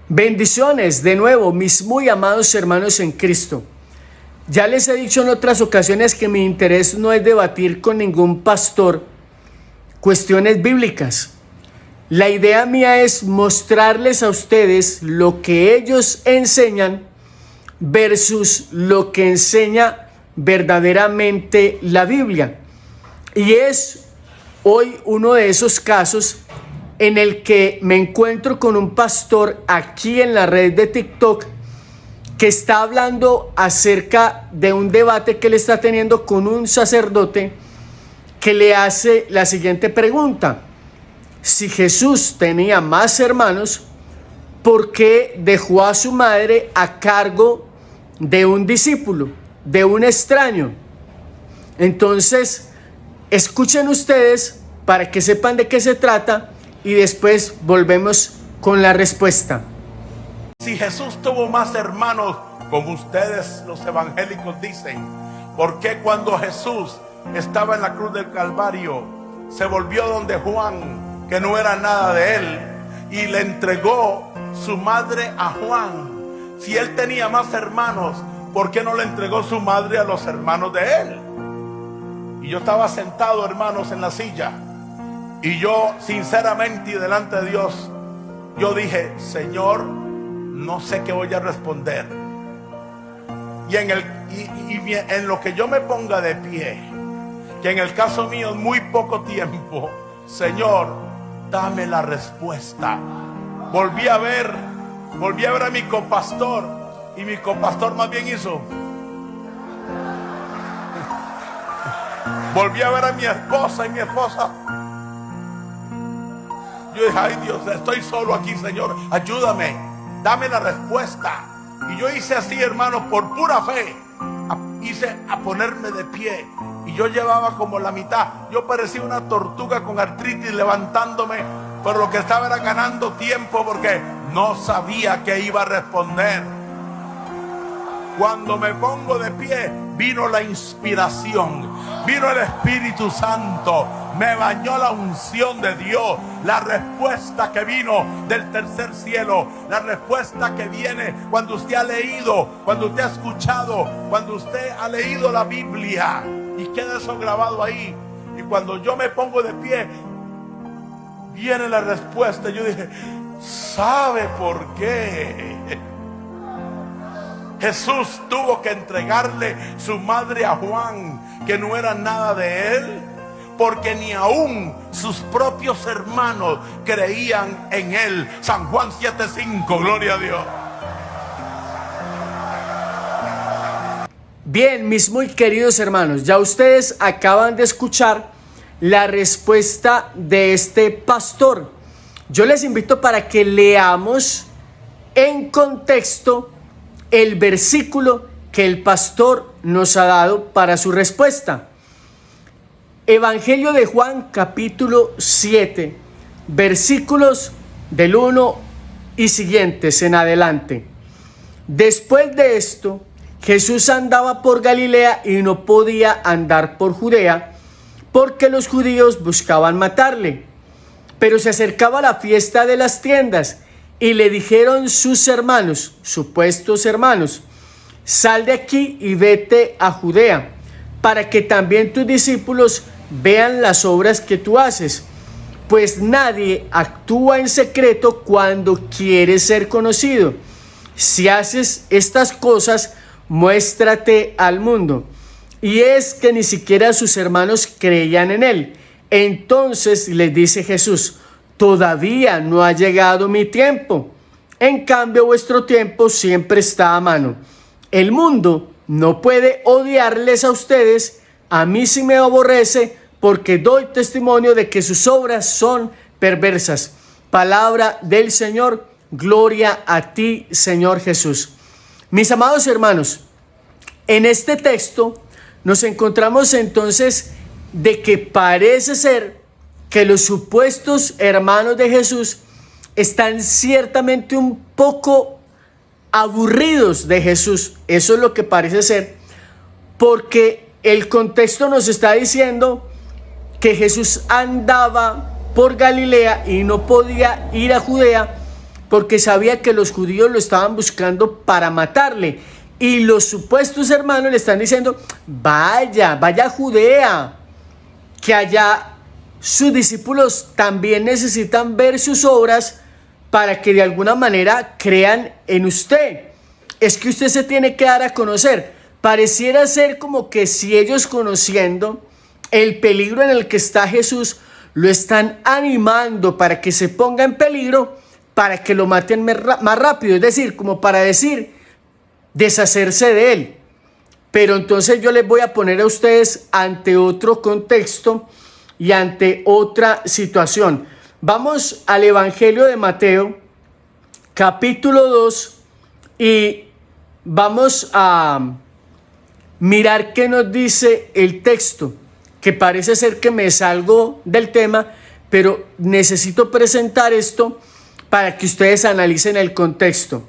Bendiciones de nuevo, mis muy amados hermanos en Cristo. Ya les he dicho en otras ocasiones que mi interés no es debatir con ningún pastor cuestiones bíblicas. La idea mía es mostrarles a ustedes lo que ellos enseñan versus lo que enseña verdaderamente la Biblia. Y es hoy uno de esos casos en el que me encuentro con un pastor aquí en la red de TikTok que está hablando acerca de un debate que él está teniendo con un sacerdote que le hace la siguiente pregunta: si Jesús tenía más hermanos, ¿por qué dejó a su madre a cargo de un discípulo, de un extraño? Entonces, escuchen ustedes para que sepan de qué se trata y después volvemos con la respuesta. Si Jesús tuvo más hermanos, como ustedes los evangélicos dicen, ¿por qué cuando Jesús estaba en la cruz del Calvario se volvió donde Juan, que no era nada de él, y le entregó su madre a Juan? Si él tenía más hermanos, ¿por qué no le entregó su madre a los hermanos de él? Y yo estaba sentado, hermanos, en la silla, y yo sinceramente y delante de Dios, yo dije: Señor, no sé qué voy a responder. Y en lo que yo me ponga de pie, que en el caso mío es muy poco tiempo, Señor, dame la respuesta. Volví a ver a mi copastor, y mi copastor más bien hizo. Volví a ver a mi esposa, y mi esposa. Yo dije: ay Dios, estoy solo aquí, Señor, ayúdame, dame la respuesta. Y yo hice así, hermano, por pura fe, hice a ponerme de pie. Y yo llevaba como la mitad. Yo parecía una tortuga con artritis levantándome, pero lo que estaba era ganando tiempo porque no sabía qué iba a responder. Cuando me pongo de pie, vino la inspiración, vino el Espíritu Santo, me bañó la unción de Dios, la respuesta que vino del tercer cielo, la respuesta que viene cuando usted ha leído, cuando usted ha escuchado, cuando usted ha leído la Biblia y queda eso grabado ahí. Y cuando yo me pongo de pie, viene la respuesta. Yo dije: ¿sabe por qué? Jesús tuvo que entregarle su madre a Juan, que no era nada de él, porque ni aún sus propios hermanos creían en él. San Juan 7:5, gloria a Dios. Bien, mis muy queridos hermanos, ya ustedes acaban de escuchar la respuesta de este pastor. Yo les invito para que leamos en contexto el versículo que el pastor nos ha dado para su respuesta. Evangelio de Juan, capítulo 7, versículos del 1 y siguientes en adelante. Después de esto, Jesús andaba por Galilea y no podía andar por Judea, porque los judíos buscaban matarle. Pero se acercaba la fiesta de las tiendas, y le dijeron sus hermanos, supuestos hermanos: sal de aquí y vete a Judea, para que también tus discípulos vean las obras que tú haces, pues nadie actúa en secreto cuando quiere ser conocido. Si haces estas cosas, muéstrate al mundo. Y es que ni siquiera sus hermanos creían en él. Entonces les dice Jesús: todavía no ha llegado mi tiempo. En cambio, vuestro tiempo siempre está a mano. El mundo no puede odiarles a ustedes. A mí sí me aborrece, porque doy testimonio de que sus obras son perversas. Palabra del Señor. Gloria a ti, Señor Jesús. Mis amados hermanos, en este texto nos encontramos entonces de que parece ser que los supuestos hermanos de Jesús están ciertamente un poco aburridos de Jesús. Eso es lo que parece ser, porque el contexto nos está diciendo que Jesús andaba por Galilea y no podía ir a Judea porque sabía que los judíos lo estaban buscando para matarle. Y los supuestos hermanos le están diciendo, vaya a Judea, que allá sus discípulos también necesitan ver sus obras para que de alguna manera crean en usted. Es que usted se tiene que dar a conocer. Pareciera ser como que si ellos, conociendo el peligro en el que está Jesús, lo están animando para que se ponga en peligro, para que lo maten más rápido, es decir, como para decir, deshacerse de él. Pero entonces yo les voy a poner a ustedes ante otro contexto y ante otra situación. Vamos al Evangelio de Mateo, capítulo 2, y vamos a mirar qué nos dice el texto, que parece ser que me salgo del tema, pero necesito presentar esto para que ustedes analicen el contexto.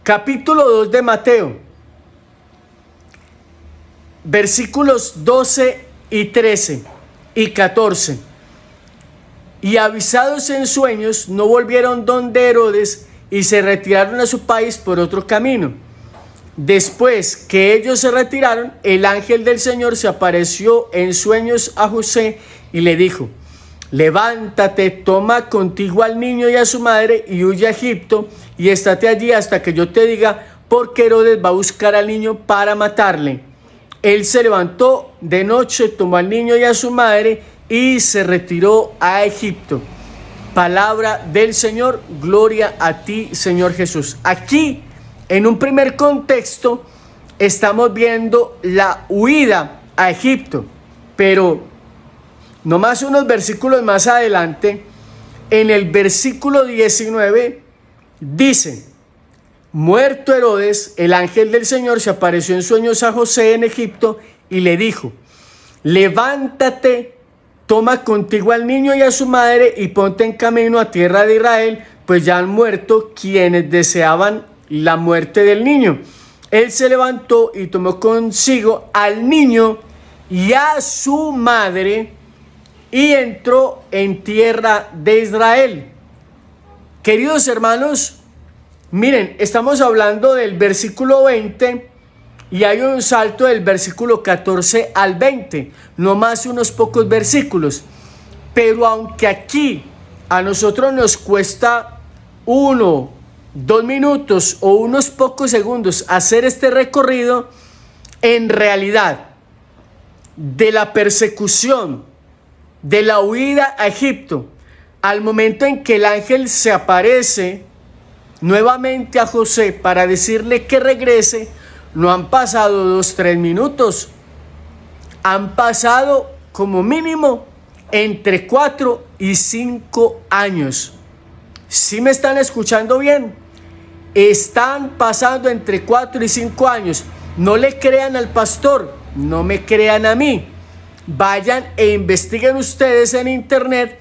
Capítulo 2 de Mateo, versículos 12 y 13 y 14. Y avisados en sueños, no volvieron donde Herodes y se retiraron a su país por otro camino. Después que ellos se retiraron, el ángel del Señor se apareció en sueños a José y le dijo: levántate, toma contigo al niño y a su madre y huye a Egipto y estate allí hasta que yo te diga, porque Herodes va a buscar al niño para matarle. Él se levantó de noche, tomó al niño y a su madre y se retiró a Egipto. Palabra del Señor, gloria a ti, Señor Jesús. Aquí, en un primer contexto, estamos viendo la huida a Egipto, pero nomás unos versículos más adelante, en el versículo 19, dice: muerto Herodes, el ángel del Señor se apareció en sueños a José en Egipto y le dijo: levántate, toma contigo al niño y a su madre y ponte en camino a tierra de Israel, pues ya han muerto quienes deseaban la muerte del niño. Él se levantó y tomó consigo al niño y a su madre y entró en tierra de Israel. Queridos hermanos, miren, estamos hablando del versículo 20 y hay un salto del versículo 14 al 20, no más unos pocos versículos. Pero aunque aquí a nosotros nos cuesta 1, 2 minutos o unos pocos segundos hacer este recorrido, en realidad, de la persecución, de la huida a Egipto, al momento en que el ángel se aparece nuevamente a José para decirle que regrese, no han pasado 2, 3 minutos. Han pasado como mínimo entre 4 y 5 años. ¿Sí me están escuchando bien? Están pasando entre 4 y 5 años. No le crean al pastor, no me crean a mí. Vayan e investiguen ustedes en internet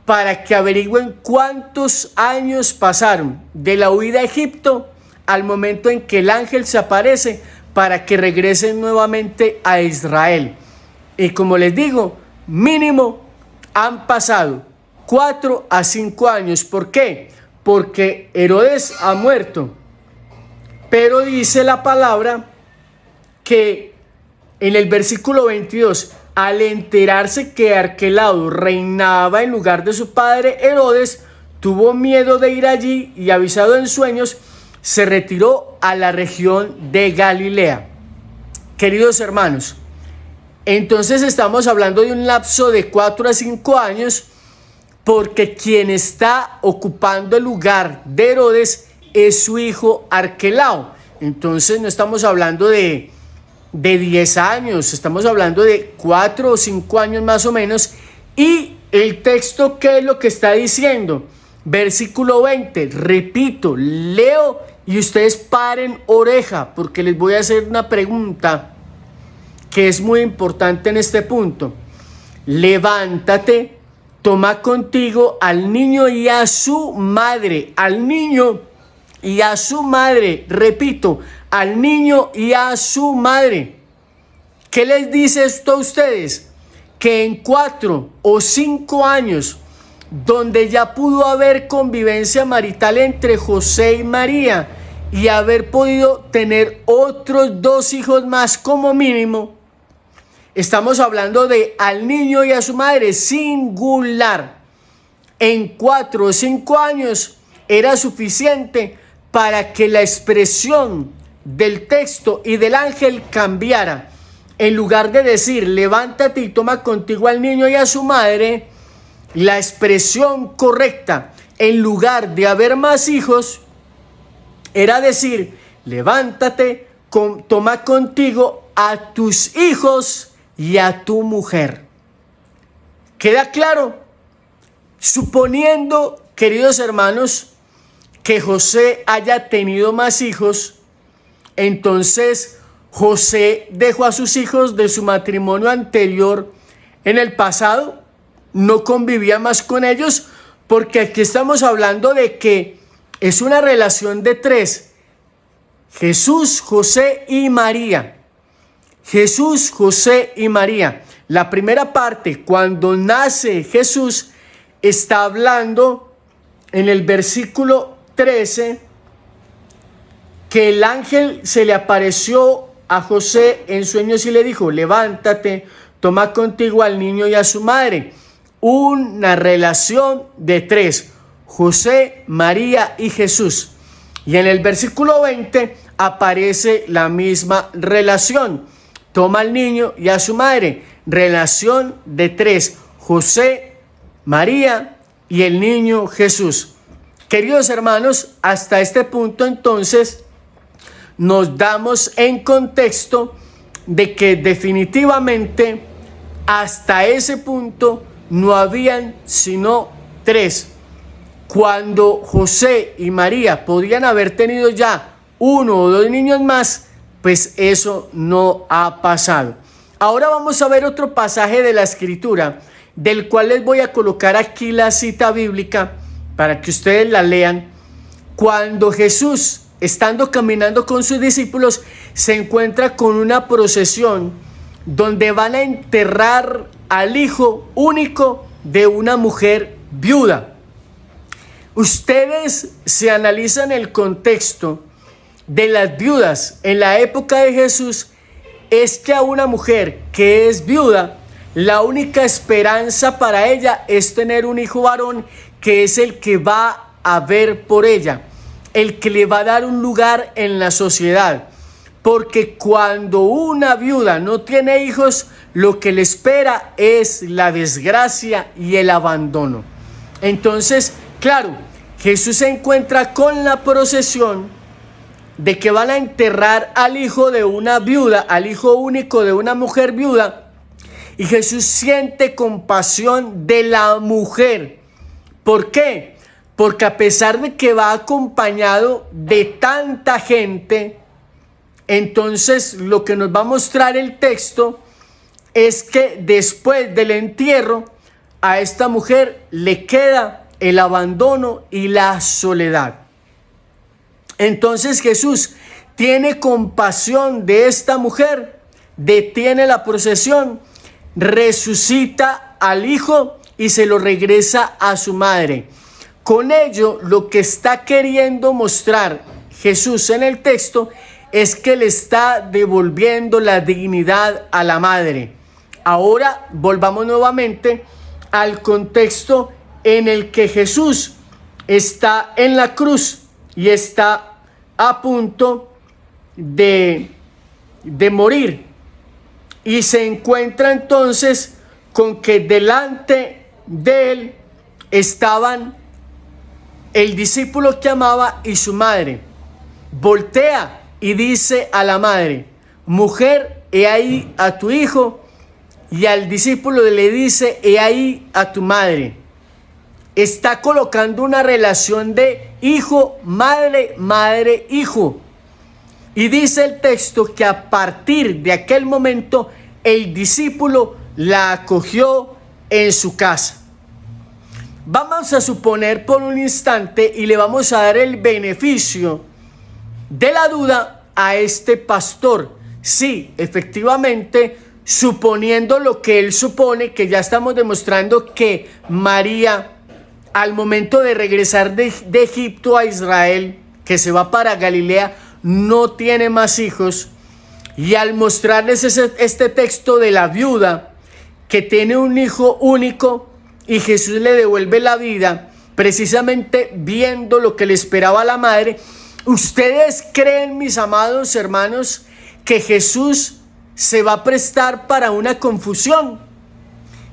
para que averigüen cuántos años pasaron de la huida a Egipto al momento en que el ángel se aparece para que regresen nuevamente a Israel. Y como les digo, mínimo han pasado 4 a 5 años. ¿Por qué? Porque Herodes ha muerto. Pero dice la palabra que en el versículo 22, al enterarse que Arquelao reinaba en lugar de su padre Herodes, tuvo miedo de ir allí y, avisado en sueños, se retiró a la región de Galilea. Queridos hermanos, entonces estamos hablando de un lapso de 4 a 5 años, porque quien está ocupando el lugar de Herodes es su hijo Arquelao. Entonces no estamos hablando de 10 años, estamos hablando de 4 o 5 años más o menos. Y el texto, ¿qué es lo que está diciendo? Versículo 20, repito, leo y ustedes paren oreja, porque les voy a hacer una pregunta que es muy importante en este punto. Levántate, toma contigo al niño y a su madre, al niño y a su madre, repito, al niño y a su madre. ¿Qué les dice esto a ustedes? Que en 4 o 5 años donde ya pudo haber convivencia marital entre José y María y haber podido tener otros 2 hijos más como mínimo, estamos hablando de al niño y a su madre singular. En 4 o 5 años era suficiente para que la expresión del texto y del ángel cambiara. En lugar de decir levántate y toma contigo al niño y a su madre, la expresión correcta, en lugar de haber más hijos, era decir levántate, toma contigo a tus hijos y a tu mujer. ¿Queda claro? Suponiendo, queridos hermanos, que José haya tenido más hijos, entonces José dejó a sus hijos de su matrimonio anterior en el pasado, no convivía más con ellos, porque aquí estamos hablando de que es una relación de 3, Jesús, José y María. Jesús, José y María. La primera parte, cuando nace Jesús, está hablando en el versículo 13 que el ángel se le apareció a José en sueños y le dijo levántate, toma contigo al niño y a su madre. Una relación de 3, José, María y Jesús. Y en el versículo 20 aparece la misma relación, toma al niño y a su madre. Relación de 3, José, María y el niño Jesús. Queridos hermanos, hasta este punto entonces nos damos en contexto de que definitivamente hasta ese punto no habían sino 3. Cuando José y María podían haber tenido ya 1 o 2 niños más, pues eso no ha pasado. Ahora vamos a ver otro pasaje de la Escritura, del cual les voy a colocar aquí la cita bíblica para que ustedes la lean. Cuando Jesús, estando caminando con sus discípulos, se encuentra con una procesión donde van a enterrar al hijo único de una mujer viuda. Ustedes se analizan el contexto de las viudas en la época de Jesús, es que a una mujer que es viuda, la única esperanza para ella es tener un hijo varón, que es el que va a ver por ella, el que le va a dar un lugar en la sociedad. Porque cuando una viuda no tiene hijos, lo que le espera es la desgracia y el abandono. Entonces, claro, Jesús se encuentra con la procesión de que van a enterrar al hijo de una viuda, al hijo único de una mujer viuda, y Jesús siente compasión de la mujer. ¿Por qué? Porque a pesar de que va acompañado de tanta gente, entonces lo que nos va a mostrar el texto es que después del entierro a esta mujer le queda el abandono y la soledad. Entonces Jesús tiene compasión de esta mujer, detiene la procesión, resucita al hijo y se lo regresa a su madre. Con ello, lo que está queriendo mostrar Jesús en el texto es que le está devolviendo la dignidad a la madre. Ahora volvamos nuevamente al contexto en el que Jesús está en la cruz y está a punto de morir, y se encuentra entonces con que delante de él estaban el discípulo que amaba y su madre. Voltea y dice a la madre: mujer, he ahí a tu hijo. Y al discípulo le dice: he ahí a tu madre. Está colocando una relación de hijo, madre, madre, hijo. Y dice el texto que a partir de aquel momento el discípulo la acogió en su casa. Vamos a suponer por un instante y le vamos a dar el beneficio de la duda a este pastor. Sí, efectivamente, suponiendo lo que él supone, que ya estamos demostrando que María al momento de regresar de Egipto a Israel, que se va para Galilea, no tiene más hijos. Y al mostrarles este texto de la viuda que tiene un hijo único y Jesús le devuelve la vida, precisamente viendo lo que le esperaba a la madre, ¿ustedes creen, mis amados hermanos, que Jesús se va a prestar para una confusión?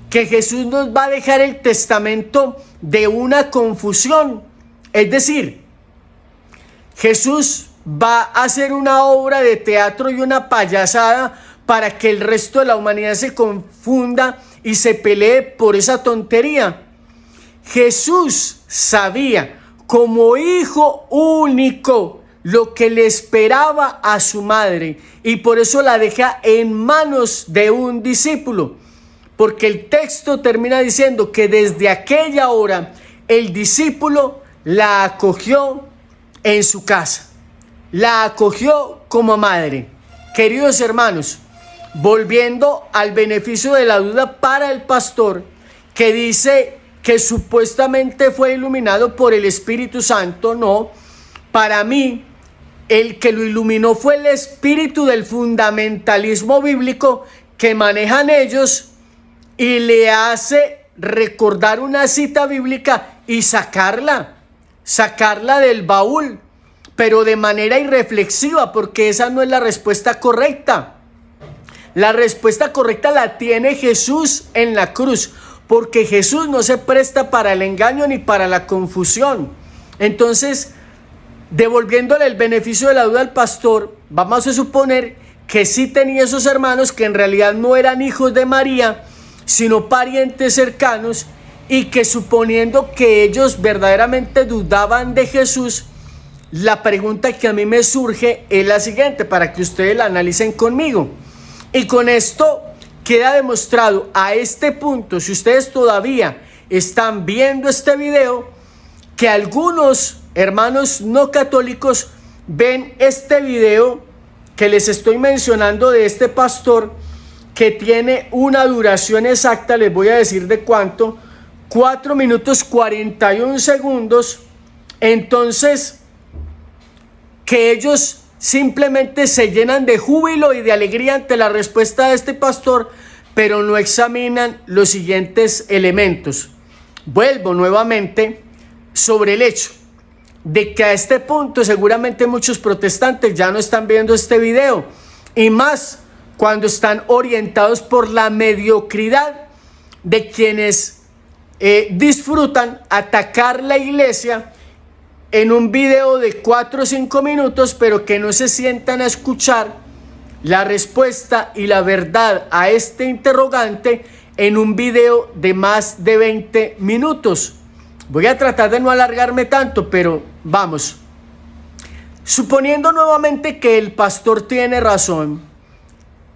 Que Jesús nos va a dejar el testamento de una confusión. Es decir, Jesús va a hacer una obra de teatro y una payasada para que el resto de la humanidad se confunda y se pelee por esa tontería. Jesús sabía como hijo único lo que le esperaba a su madre y por eso la deja en manos de un discípulo. Porque el texto termina diciendo que desde aquella hora el discípulo la acogió en su casa. La acogió como madre. Queridos hermanos, volviendo al beneficio de la duda para el pastor, que dice que supuestamente fue iluminado por el Espíritu Santo, no. Para mí, el que lo iluminó fue el espíritu del fundamentalismo bíblico que manejan ellos y le hace recordar una cita bíblica y sacarla del baúl, pero de manera irreflexiva, porque esa no es la respuesta correcta. La respuesta correcta la tiene Jesús en la cruz, porque Jesús no se presta para el engaño ni para la confusión. Entonces, devolviéndole el beneficio de la duda al pastor, vamos a suponer que sí tenía esos hermanos que en realidad no eran hijos de María, sino parientes cercanos, y que suponiendo que ellos verdaderamente dudaban de Jesús, la pregunta que a mí me surge es la siguiente, para que ustedes la analicen conmigo. Y con esto queda demostrado a este punto, si ustedes todavía están viendo este video, que algunos hermanos no católicos ven este video que les estoy mencionando de este pastor, que tiene una duración exacta, les voy a decir de cuánto, 4 minutos 41 segundos. Entonces, que ellos simplemente se llenan de júbilo y de alegría ante la respuesta de este pastor, pero no examinan los siguientes elementos. Vuelvo nuevamente sobre el hecho de que a este punto seguramente muchos protestantes ya no están viendo este video, y más cuando están orientados por la mediocridad de quienes disfrutan atacar la iglesia en un video de 4 o 5 minutos, pero que no se sientan a escuchar la respuesta y la verdad a este interrogante en un video de más de 20 minutos. Voy a tratar de no alargarme tanto, pero vamos. Suponiendo nuevamente que el pastor tiene razón,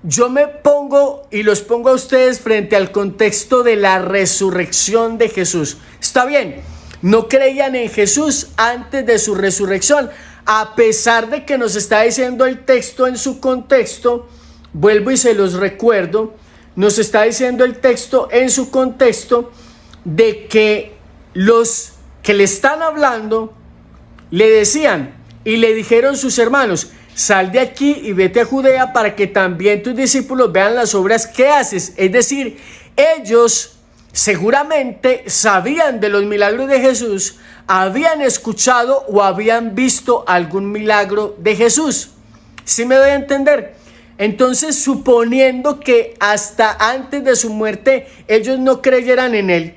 yo me pongo y los pongo a ustedes frente al contexto de la resurrección de Jesús. Está bien, no creían en Jesús antes de su resurrección, a pesar de que nos está diciendo el texto en su contexto. Vuelvo y se los recuerdo, nos está diciendo el texto en su contexto de que los que le están hablando le decían y le dijeron sus hermanos: sal de aquí y vete a Judea para que también tus discípulos vean las obras que haces. Es decir, ellos seguramente sabían de los milagros de Jesús, habían escuchado o habían visto algún milagro de Jesús. ¿Sí me doy a entender? Entonces, suponiendo que hasta antes de su muerte ellos no creyeran en él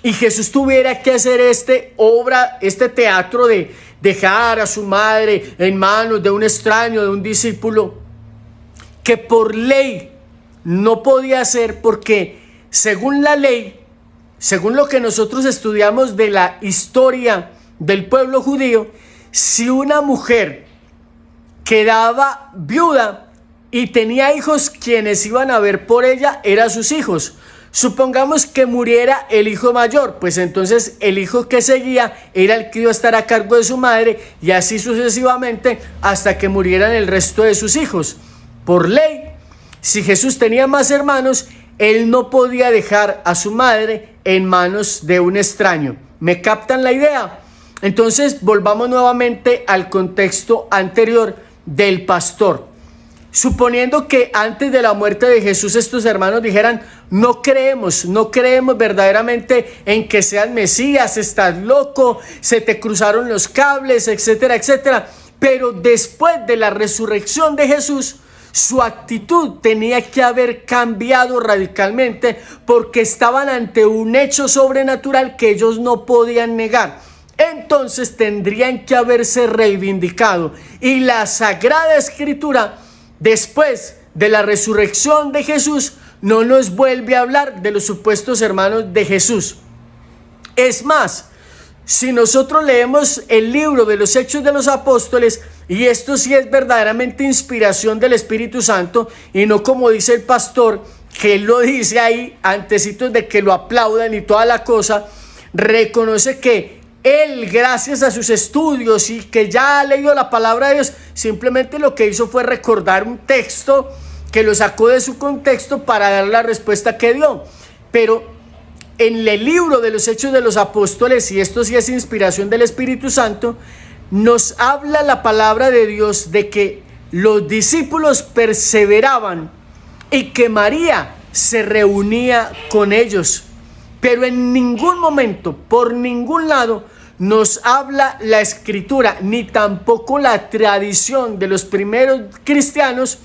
y Jesús tuviera que hacer este teatro de dejar a su madre en manos de un extraño, de un discípulo, que por ley no podía hacer, porque según la ley, según lo que nosotros estudiamos de la historia del pueblo judío, si una mujer quedaba viuda y tenía hijos, quienes iban a ver por ella eran sus hijos. Supongamos que muriera el hijo mayor, pues entonces el hijo que seguía era el que iba a estar a cargo de su madre, y así sucesivamente hasta que murieran el resto de sus hijos. Por ley, si Jesús tenía más hermanos, él no podía dejar a su madre en manos de un extraño. ¿Me captan la idea? Entonces volvamos nuevamente al contexto anterior del pastor. Suponiendo que antes de la muerte de Jesús estos hermanos dijeran: no creemos verdaderamente en que seas Mesías, estás loco, se te cruzaron los cables, etcétera, etcétera. Pero después de la resurrección de Jesús, su actitud tenía que haber cambiado radicalmente, porque estaban ante un hecho sobrenatural que ellos no podían negar. Entonces tendrían que haberse reivindicado. Y la Sagrada Escritura, después de la resurrección de Jesús, no nos vuelve a hablar de los supuestos hermanos de Jesús. Es más, si nosotros leemos el libro de los Hechos de los Apóstoles, y esto sí es verdaderamente inspiración del Espíritu Santo, y no como dice el pastor, que él lo dice ahí antecitos de que lo aplaudan y toda la cosa, reconoce que él, gracias a sus estudios y que ya ha leído la palabra de Dios, simplemente lo que hizo fue recordar un texto que lo sacó de su contexto para dar la respuesta que dio. Pero en el libro de los Hechos de los Apóstoles, y esto sí es inspiración del Espíritu Santo, nos habla la palabra de Dios de que los discípulos perseveraban y que María se reunía con ellos. Pero en ningún momento, por ningún lado, nos habla la Escritura, ni tampoco la tradición de los primeros cristianos,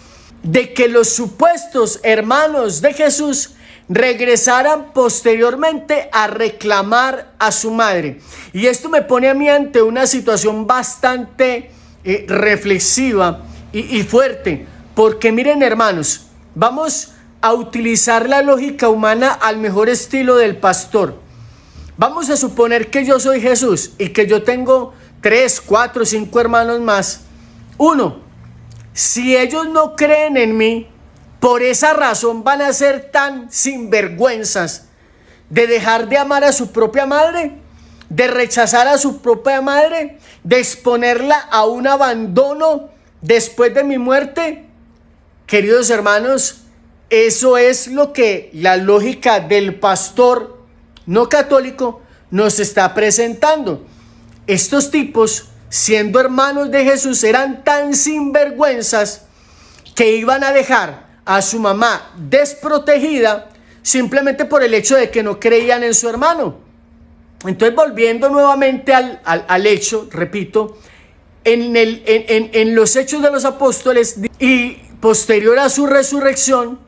de que los supuestos hermanos de Jesús regresaran posteriormente a reclamar a su madre. Y esto me pone a mí ante una situación bastante reflexiva y fuerte, porque miren, hermanos, vamos a utilizar la lógica humana al mejor estilo del pastor. Vamos a suponer que yo soy Jesús y que yo tengo 3, 4, 5 hermanos más. Uno, si ellos no creen en mí, por esa razón van a ser tan sinvergüenzas de dejar de amar a su propia madre, de rechazar a su propia madre, de exponerla a un abandono después de mi muerte. Queridos hermanos, eso es lo que la lógica del pastor no católico nos está presentando. Estos tipos, siendo hermanos de Jesús, eran tan sinvergüenzas que iban a dejar a su mamá desprotegida simplemente por el hecho de que no creían en su hermano. Entonces, volviendo nuevamente al hecho, repito, en los Hechos de los Apóstoles y posterior a su resurrección,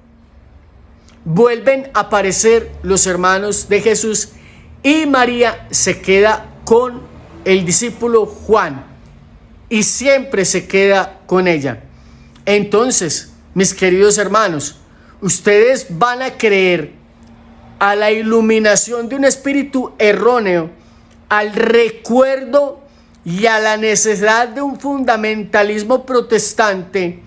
vuelven a aparecer los hermanos de Jesús y María se queda con el discípulo Juan y siempre se queda con ella. Entonces, mis queridos hermanos, ustedes van a creer a la iluminación de un espíritu erróneo, al recuerdo y a la necesidad de un fundamentalismo protestante,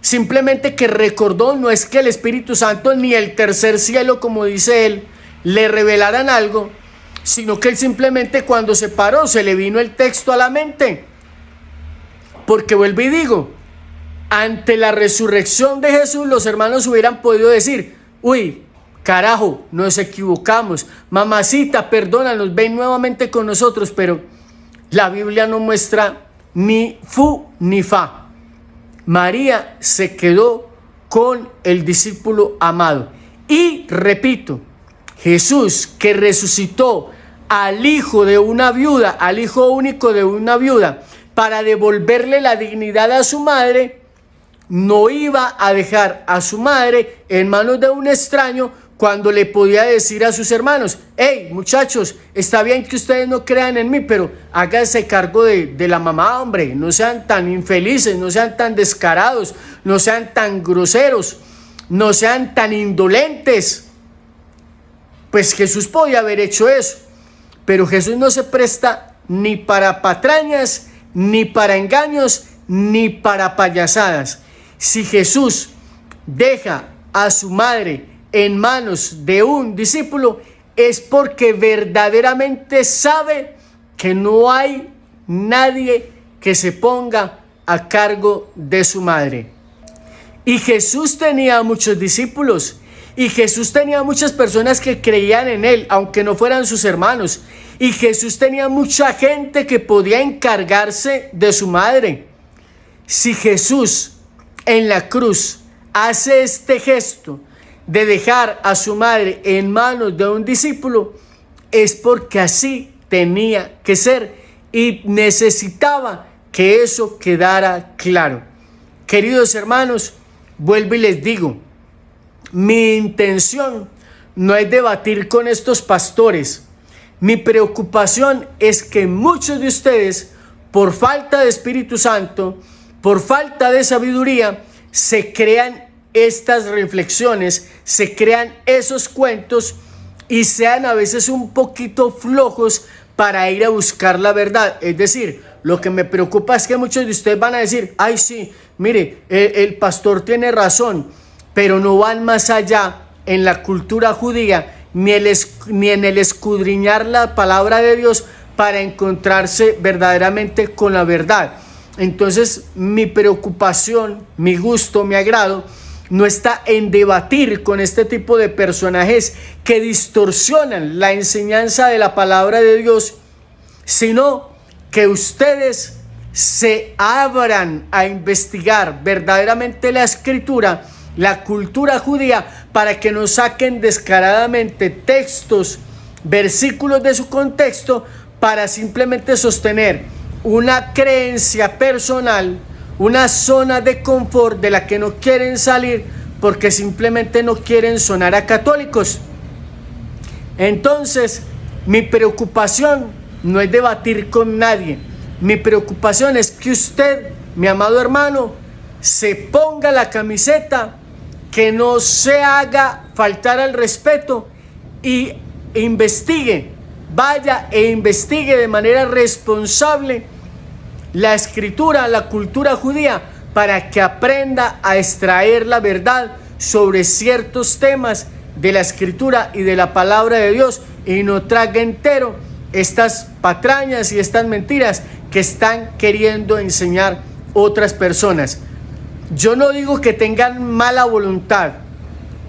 simplemente que recordó. No es que el Espíritu Santo ni el tercer cielo, como dice él, le revelaran algo, sino que él simplemente, cuando se paró, se le vino el texto a la mente. Porque vuelvo y digo, ante la resurrección de Jesús, los hermanos hubieran podido decir: uy, carajo, nos equivocamos, mamacita, perdónanos, ven nuevamente con nosotros. Pero la Biblia no muestra ni fu ni fa. María se quedó con el discípulo amado. Y repito, Jesús, que resucitó al hijo de una viuda, al hijo único de una viuda, para devolverle la dignidad a su madre, no iba a dejar a su madre en manos de un extraño, cuando le podía decir a sus hermanos: hey, muchachos, está bien que ustedes no crean en mí, pero háganse cargo de la mamá, hombre. No sean tan infelices, no sean tan descarados, no sean tan groseros, no sean tan indolentes. Pues Jesús podía haber hecho eso, pero Jesús no se presta ni para patrañas, ni para engaños, ni para payasadas. Si Jesús deja a su madre en manos de un discípulo, es porque verdaderamente sabe que no hay nadie que se ponga a cargo de su madre. Y Jesús tenía muchos discípulos, y Jesús tenía muchas personas que creían en él, aunque no fueran sus hermanos. Y Jesús tenía mucha gente que podía encargarse de su madre. Si Jesús en la cruz hace este gesto de dejar a su madre en manos de un discípulo, es porque así tenía que ser y necesitaba que eso quedara claro. Queridos hermanos, vuelvo y les digo, mi intención no es debatir con estos pastores. Mi preocupación es que muchos de ustedes, por falta de Espíritu Santo, por falta de sabiduría, se crean estas reflexiones, se crean esos cuentos y sean a veces un poquito flojos para ir a buscar la verdad. Es decir, lo que me preocupa es que muchos de ustedes van a decir, ay sí, mire, el pastor tiene razón, pero no van más allá en la cultura judía ni en el escudriñar la palabra de Dios para encontrarse verdaderamente con la verdad. Entonces mi preocupación, mi gusto, mi agrado no está en debatir con este tipo de personajes que distorsionan la enseñanza de la palabra de Dios, sino que ustedes se abran a investigar verdaderamente la escritura, la cultura judía, para que no saquen descaradamente textos, versículos de su contexto para simplemente sostener una creencia personal, una zona de confort de la que no quieren salir porque simplemente no quieren sonar a católicos. Entonces, mi preocupación no es debatir con nadie. Mi preocupación es que usted, mi amado hermano, se ponga la camiseta, que no se haga faltar al respeto y investigue, vaya e investigue de manera responsable la escritura, la cultura judía, para que aprenda a extraer la verdad sobre ciertos temas de la escritura y de la palabra de Dios y no trague entero estas patrañas y estas mentiras que están queriendo enseñar otras personas. Yo no digo que tengan mala voluntad,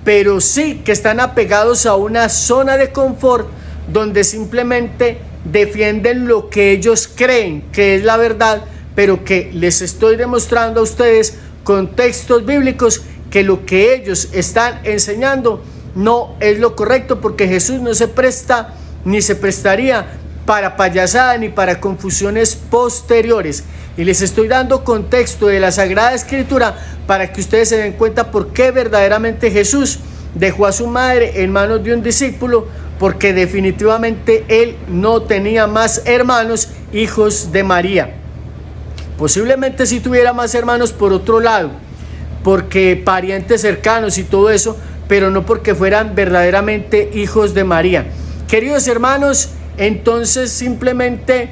pero sí que están apegados a una zona de confort donde simplemente defienden lo que ellos creen que es la verdad, pero que les estoy demostrando a ustedes con textos bíblicos que lo que ellos están enseñando no es lo correcto, porque Jesús no se presta ni se prestaría para payasada ni para confusiones posteriores. Y les estoy dando contexto de la Sagrada Escritura para que ustedes se den cuenta por qué verdaderamente Jesús dejó a su madre en manos de un discípulo, porque definitivamente él no tenía más hermanos, hijos de María. Posiblemente sí tuviera más hermanos por otro lado, porque parientes cercanos y todo eso, pero no porque fueran verdaderamente hijos de María. Queridos hermanos, entonces simplemente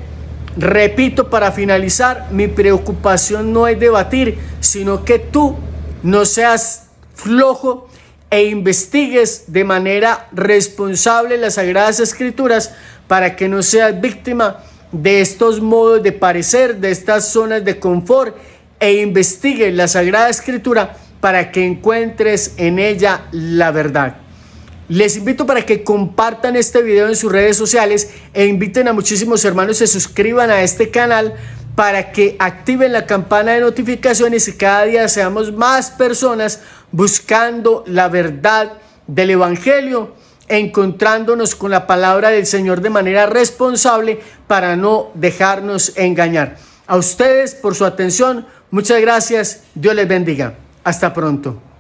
repito para finalizar, mi preocupación no es debatir, sino que tú no seas flojo e investigues de manera responsable las Sagradas Escrituras para que no seas víctima de estos modos de parecer, de estas zonas de confort, e investigues la Sagrada Escritura para que encuentres en ella la verdad. Les invito para que compartan este video en sus redes sociales e inviten a muchísimos hermanos que se suscriban a este canal para que activen la campana de notificaciones y cada día seamos más personas buscando la verdad del Evangelio, encontrándonos con la palabra del Señor de manera responsable para no dejarnos engañar. A ustedes por su atención, muchas gracias, Dios les bendiga. Hasta pronto.